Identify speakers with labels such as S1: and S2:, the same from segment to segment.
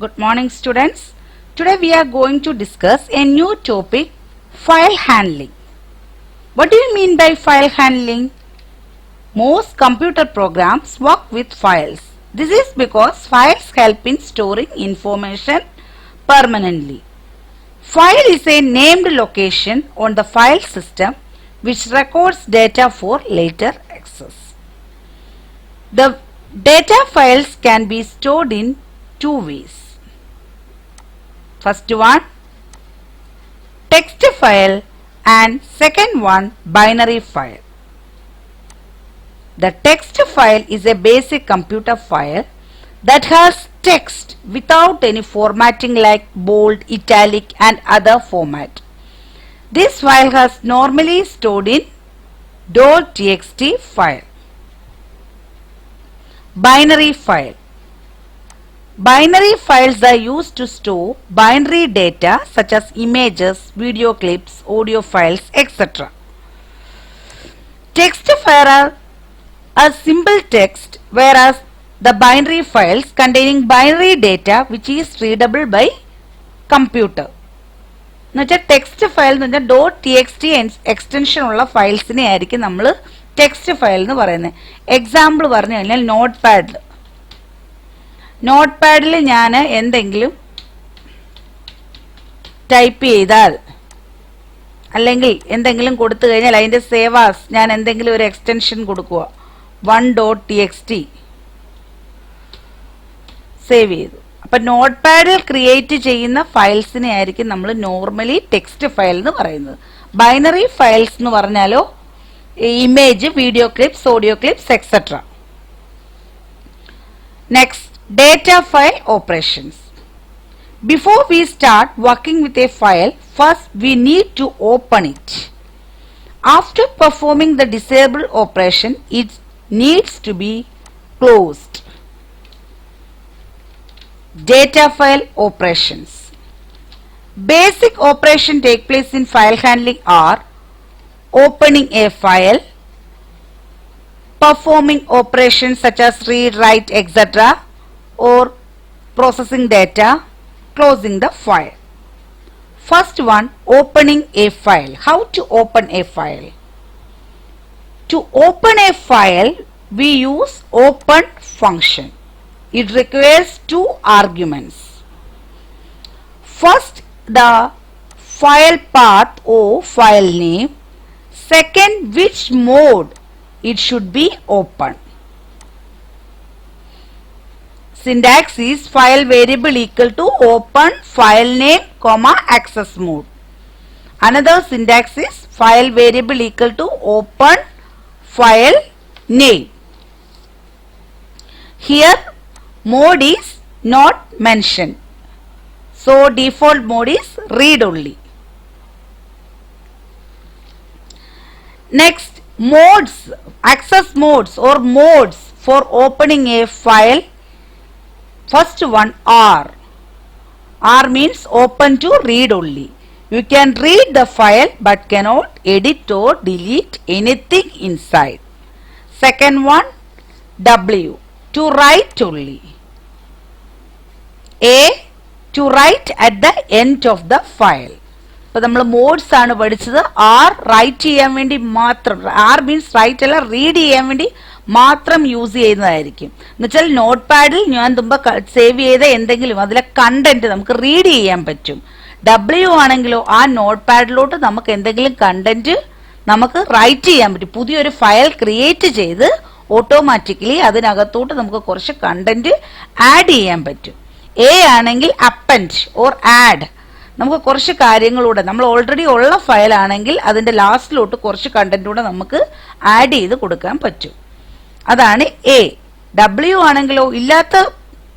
S1: Good morning students. Today we are going to discuss a new topic, file handling. What do you mean by file handling? Most computer programs work with files. This is because files help in storing information permanently. File is a named location on the file system which records data for later access. The data files can be stored in two ways. First one, text file, and second one, binary file. The text file is a basic computer file that has text without any formatting like bold, italic and other format. This file is normally stored in .txt file. Binary file. Binary files are used to store binary data such as images, video clips, audio files, etc. Text files are a simple text, whereas the binary files containing binary data which is readable by computer. Text file .txt extension ഉള്ള ഫയൽസിനെ ആയിരിക്കും നമ്മൾ text file എന്ന് പറയുന്നത്. Example പറഞ്ഞു കഴിഞ്ഞാൽ നോട്ട്പാഡിൽ ഞാൻ എന്തെങ്കിലും type ചെയ്താൽ അല്ലെങ്കിൽ എന്തെങ്കിലും കൊടുത്തു കഴിഞ്ഞാൽ അതിന്റെ സേവ് ആസ് ഞാൻ എന്തെങ്കിലും ഒരു എക്സ്റ്റൻഷൻ കൊടുക്കുക 1.txt സേവ് ചെയ്തു. അപ്പൊ നോട്ട്പാഡിൽ ക്രിയേറ്റ് ചെയ്യുന്ന ഫയൽസിനെ ആയിരിക്കും നമ്മൾ നോർമലി ടെക്സ്റ്റ് ഫയൽ എന്ന് പറയുന്നത്. ബൈനറി ഫയൽസ് എന്ന് പറഞ്ഞാലോ image, video clips, audio clips etcetera. Next, data file operations. Before we start working with a file, first we need to open it. After performing the disable operation, it needs to be closed. Data file operations. Basic operations take place in file handling are opening a file, performing operations such as read, write, etc., or processing data, closing the file. First one, opening a file. How to open a file? To open a file, we use open function. It requires two arguments. First, the file path or file name. Second, which mode it should be open. Syntax is file variable equal to open file name comma access mode. Another syntax is file variable equal to open file name. Here mode is not mentioned. So default mode is read only. Next, modes, access modes or modes for opening a file. First one, R. R means open to read only. You can read the file but cannot edit or delete anything inside. Second one, W. To write only. A. To write at the end of the file. അപ്പോൾ നമ്മൾ modes ആണ് പഠിച്ചത്. Are right ചെയ്യാൻ വേണ്ടി മാത്രം, R means right അല്ല, read ചെയ്യാൻ വേണ്ടി മാത്രം യൂസ് ചെയ്യുന്നതായിരിക്കും. എന്നുവെച്ചാൽ നോട്ട് പാഡിൽ ഞാൻ മുമ്പ് സേവ് ചെയ്ത എന്തെങ്കിലും അതിലെ കണ്ടന്റ് നമുക്ക് റീഡ് ചെയ്യാൻ പറ്റും. ഡബ്ല്യു ആണെങ്കിലോ ആ നോട്ട് പാഡിലോട്ട് നമുക്ക് എന്തെങ്കിലും കണ്ടന്റ് നമുക്ക് റൈറ്റ് ചെയ്യാൻ പറ്റും. പുതിയൊരു ഫയൽ ക്രിയേറ്റ് ചെയ്ത് ഓട്ടോമാറ്റിക്കലി അതിനകത്തോട്ട് നമുക്ക് കുറച്ച് കണ്ടന്റ് ആഡ് ചെയ്യാൻ പറ്റും. എ ആണെങ്കിൽ അപ്പൻഡ് ഓർ ആഡ്, നമുക്ക് കുറച്ച് കാര്യങ്ങളൂടെ, നമ്മൾ ഓൾറെഡി ഉള്ള ഫയൽ ആണെങ്കിൽ അതിന്റെ ലാസ്റ്റിലോട്ട് കുറച്ച് കണ്ടന്റൂടെ നമുക്ക് ആഡ് ചെയ്ത് കൊടുക്കാൻ പറ്റും. അതാണ് എ. ഡബ്ല്യു ആണെങ്കിലോ ഇല്ലാത്ത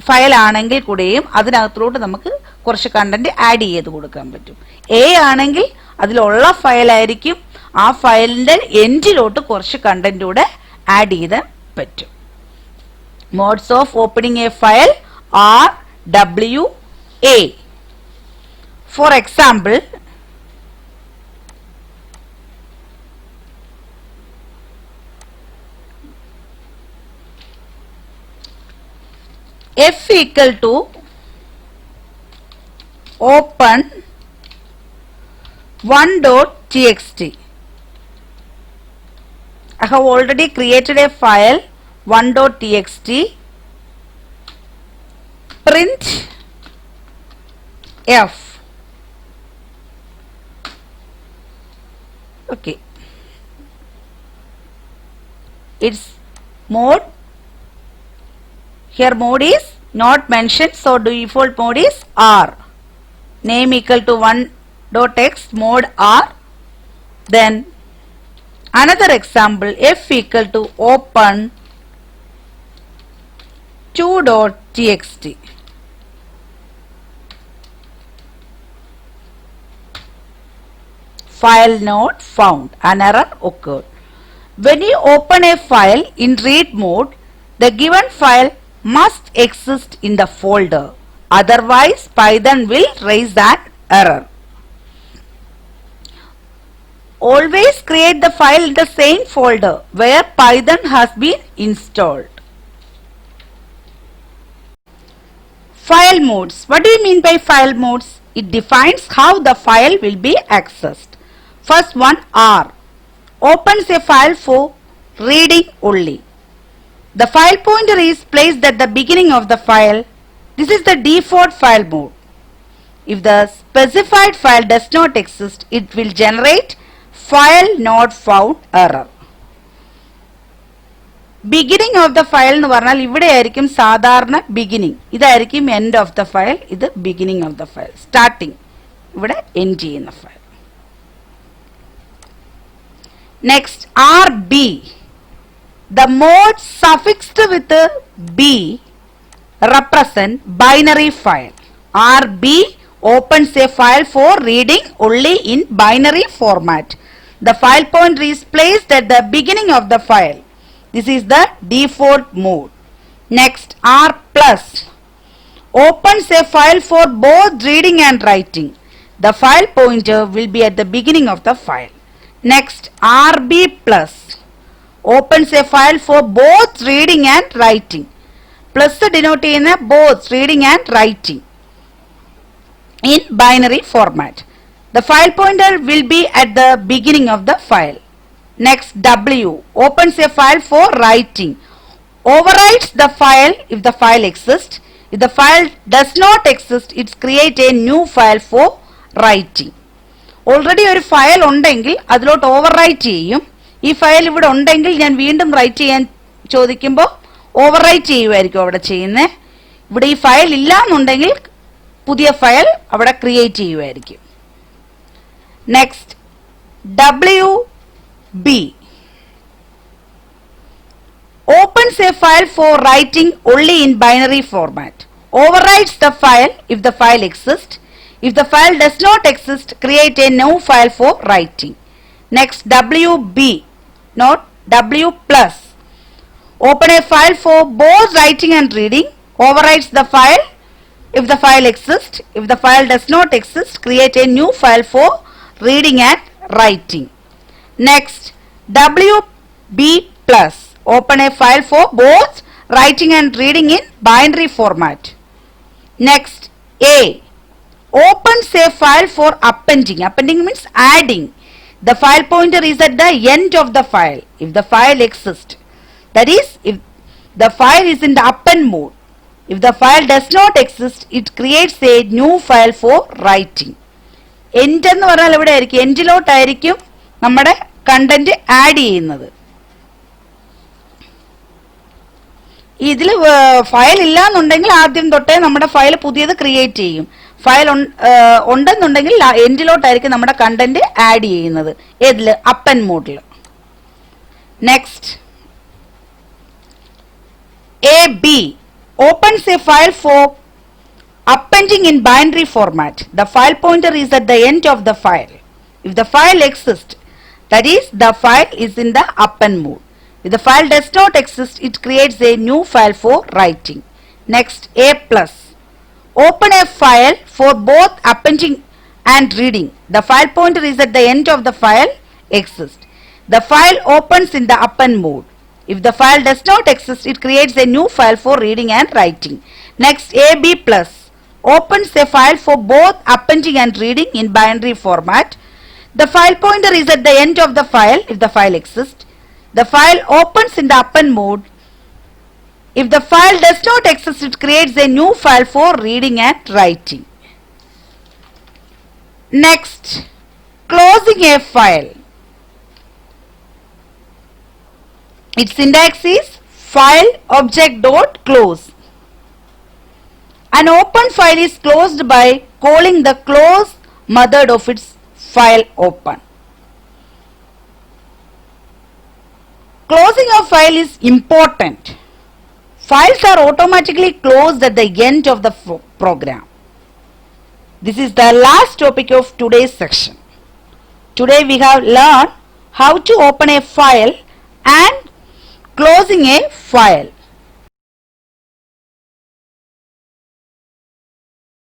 S1: ഫയൽ ആണെങ്കിൽ കൂടെയും അതിനകത്തോട്ട് നമുക്ക് കുറച്ച് കണ്ടന്റ് ആഡ് ചെയ്ത് കൊടുക്കാൻ പറ്റും. എ ആണെങ്കിൽ അതിലുള്ള ഫയലായിരിക്കും, ആ ഫയലിന്റെ എൻഡിലോട്ട് കുറച്ച് കണ്ടന്റ് കൂടെ ആഡ് ചെയ്ത് പറ്റും. Modes of opening a file R, W, A. For example, F equal to open 1.txt. I have already created a file 1.txt. Print f. Okay, its mode, here mode is not mentioned, so default mode is R. Name equal to 1.text, mode R. Then another example, f equal to open 2.txt. File not found, an error occurred. When you open a file in read mode, the given file must exist in the folder, otherwise Python will raise that error. Always create the file in the same folder where Python has been installed. File modes. What do you mean by file modes? It defines how the file will be accessed. First one, R. Opens a file for reading only. The file pointer is placed at the beginning of the file. This is the default file mode. If the specified file does not exist, it will generate file not found error. Beginning of the file എന്ന് പറഞ്ഞാൽ ഇവിടെ ആയിരിക്കും സാധാരണ beginning, ഇതായിരിക്കും end of the file, ഇത് beginning of the file, starting, ഇവിടെ end ചെയ്യുന്ന file. Next, RB. The mode suffixed with B represent binary file. RB opens a file for reading only in binary format. The file pointer is placed at the beginning of the file. This is the default mode. Next, R plus opens a file for both reading and writing. The file pointer will be at the beginning of the file. Next, RB plus opens a file for both reading and writing. Plus denote in both reading and writing in binary format. The file pointer will be at the beginning of the file. Next, W opens a file for writing. Overwrites the file if the file exists. If the file does not exist, it creates a new file for writing. Already ഒരു file ഉണ്ടെങ്കിൽ അതിലോട്ട് overwrite ചെയ്യും. ഈ file ഇവിടെ ഉണ്ടെങ്കിൽ ഞാൻ വീണ്ടും right ചെയ്യാൻ ചോദിക്കുമ്പോൾ ഓവർറൈറ്റ് ചെയ്യുമായിരിക്കും അവിടെ ചെയ്യുന്നത്. ഇവിടെ ഈ ഫയൽ ഇല്ല എന്നുണ്ടെങ്കിൽ പുതിയ ഫയൽ അവിടെ ക്രിയേറ്റ് ചെയ്യുമായിരിക്കും. Next, WB opens a file for writing only in binary format. Overwrites the file if the file exists. If the file does not exist, create a new file for writing. Next, WB, not W plus. Open a file for both writing and reading. Overwrites the file if the file exists. If the file does not exist, create a new file for reading and writing. Next, WB plus. Open a file for both writing and reading in binary format. Next, A. Opens a file for appending. Appending means adding. The file pointer is at the end of the file if the file exists. That is, if the file is in the append mode. If the file does not exist, it creates a new file for writing. End എന്ന് പറഞ്ഞാൽ എവിടെ ആയിരിക്കും? എൻഡിലോട്ടായിരിക്കും നമ്മുടെ content add ചെയ്യുന്നത്. ഇതിൽ file ഇല്ല എന്നുണ്ടെങ്കിൽ ആദ്യം തൊട്ടേ നമ്മുടെ ഫയൽ പുതിയത് ക്രിയേറ്റ് ചെയ്യും. ഫയൽ ഉണ്ടെന്നുണ്ടെങ്കിൽ എൻഡിലോട്ടായിരിക്കും നമ്മുടെ കണ്ടന്റ് ആഡ് ചെയ്യുന്നത്. ഏതില്? അപ്പൻ മോഡിൽ. Next, AB opens a file for appending in binary format. The file pointer is at the end of the file if the file exists. That is, the file is in the append mode. If the file does not exist, it creates a new file for writing. Next, A plus. Open a file for both appending and reading. The file pointer is at the end of the file exists. The file opens in the append mode. If the file does not exist, it creates a new file for reading and writing. Next, AB plus. opens a file for both appending and reading in binary format. The file pointer is at the end of the file if the file exists. The file opens in the append mode. If the file does not exist, it creates a new file for reading and writing. Next, closing a file. Its syntax is file object dot close. An open file is closed by calling the close method of its file open. Closing of file is important. Files are automatically closed at the end of the program. This is the last topic of today's section. Today we have learned how to open a file and closing a file.